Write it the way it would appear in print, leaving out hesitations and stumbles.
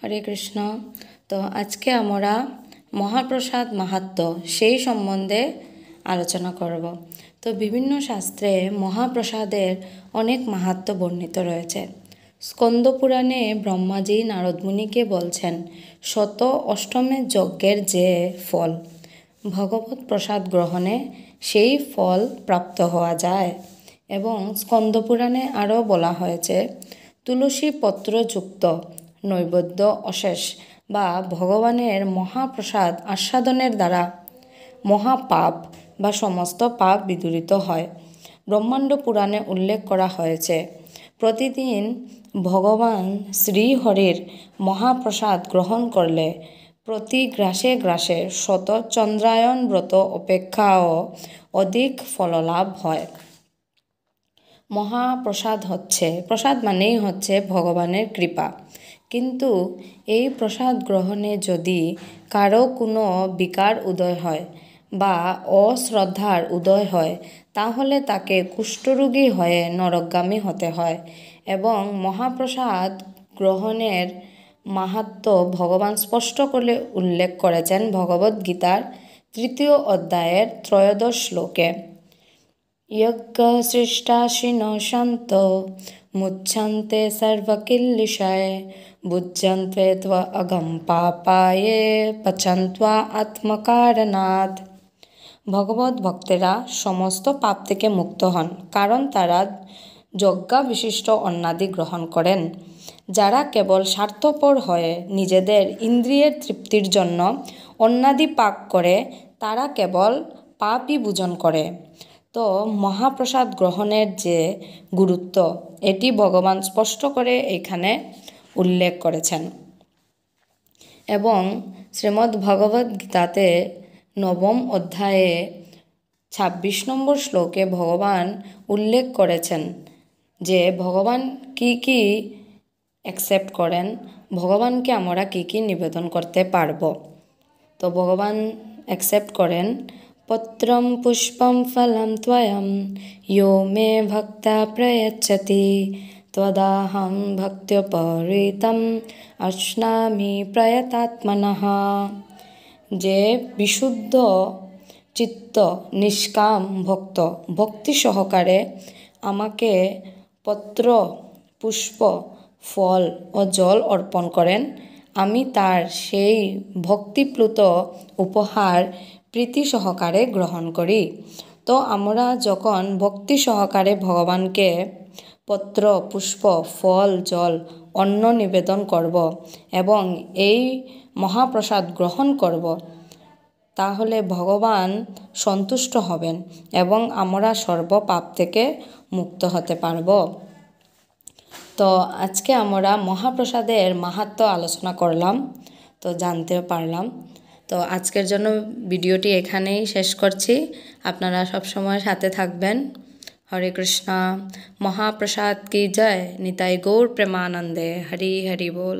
হরে কৃষ্ণ। তো আজকে আমরা মহাপ্রসাদ মাহাত্ম্য সেই সম্বন্ধে আলোচনা করব। তো বিভিন্ন শাস্ত্রে মহাপ্রসাদের অনেক মাহাত্ম্য বর্ণিত রয়েছে। স্কন্দ পুরাণে ব্রহ্মাজি নারদমুনিকে বলছেন, শত অষ্টমের যজ্ঞের যে ফল, ভগবত প্রসাদ গ্রহণে সেই ফল প্রাপ্ত হওয়া যায়। এবং স্কন্দ পুরাণে আরও বলা হয়েছে, তুলসী পত্রযুক্ত নৈবেদ্য অশেষ বা ভগবানের মহাপ্রসাদ আস্বাদনের দ্বারা মহাপাপ বা সমস্ত পাপ বিদূরিত হয়। ব্রহ্মাণ্ড পুরাণে উল্লেখ করা হয়েছে, প্রতিদিন ভগবান শ্রীহরির মহাপ্রসাদ গ্রহণ করলে প্রতি গ্রাসে গ্রাসে শত চন্দ্রায়ণ ব্রত অপেক্ষাও অধিক ফললাভ হয়। মহাপ্রসাদ প্রসাদ মানেই হচ্ছে ভগবানের কৃপা। কিন্তু এই প্রসাদ গ্রহণে যদি কারো কোনো বিকার উদয় হয় বা অশ্রদ্ধার উদয় হয়, তাহলে তাকে কুষ্ঠরোগী হয়ে নরকগামী হতে হয়। এবং মহাপ্রসাদ গ্রহণের মাহাত্ম্য ভগবান স্পষ্ট করে উল্লেখ করেছেন ভগবদ্গীতার 3 অধ্যায়ের 13 শ্লোকে। यज्ञ सृष्टाशिनो शान्तो मुच्यन्ते सर्वकिल्बिषाय भुज्यन्ते त्व अगम पापाये पचन्त्वा आत्मकारणात्। ভগবত ভক্তেরা সমস্ত পাপ থেকে মুক্ত হন, কারণ তারা যজ্ঞা বিশিষ্ট অন্নাদি গ্রহণ করেন। যারা কেবল স্বার্থপর হয়ে নিজেদের ইন্দ্রিয়ের তৃপ্তির জন্য অন্নাদি পাক করে, তারা কেবল পাপই ভোজন করে। তো মহাপ্রসাদ গ্রহণের যে গুরুত্ব, এটি ভগবান স্পষ্ট করে এখানে উল্লেখ করেছেন। এবং শ্রীমদ্ ভগবদ গীতাতে 9 অধ্যায়ে 26 নম্বর শ্লোকে ভগবান উল্লেখ করেছেন যে ভগবান কি কি অ্যাকসেপ্ট করেন, ভগবানকে আমরা কি কি নিবেদন করতে পারব। তো ভগবান অ্যাকসেপ্ট করেন, পত্রম পুষ্পম ফলম ত্বয়ম ইয়ো মে ভক্তা প্রয়চ্ছতি তদাহং ভক্ত্যপহৃতম অশ্নামি প্রয়তাত্মনঃ। যে বিশুদ্ধ চিত্ত নিষ্কাম ভক্ত ভক্তি সহকারে আমাকে পত্র, পুষ্প, ফল ও জল অর্পণ করেন, আমি তার সেই ভক্তিপ্লুত উপহার প্রীতি সহকারে গ্রহণ করি। তো আমরা যখন ভক্তি সহকারে ভগবানকে পত্র, পুষ্প, ফল, জল, অন্ন নিবেদন করব এবং এই মহাপ্রসাদ গ্রহণ করব, তাহলে ভগবান সন্তুষ্ট হবেন এবং আমরা সর্বপাপ থেকে মুক্ত হতে পারব। তো আজকে আমরা মহাপ্রসাদের মাহাত্ম্য আলোচনা করলাম, তো জানতে পারলাম। তো আজকের জন্য ভিডিওটি এখানেই শেষ করছি। আপনারা সবসময় সাথে থাকবেন। হরে কৃষ্ণ। মহাপ্রসাদ কি জয়। নিতাই গৌর প্রেমানন্দে। হরি হরি বল।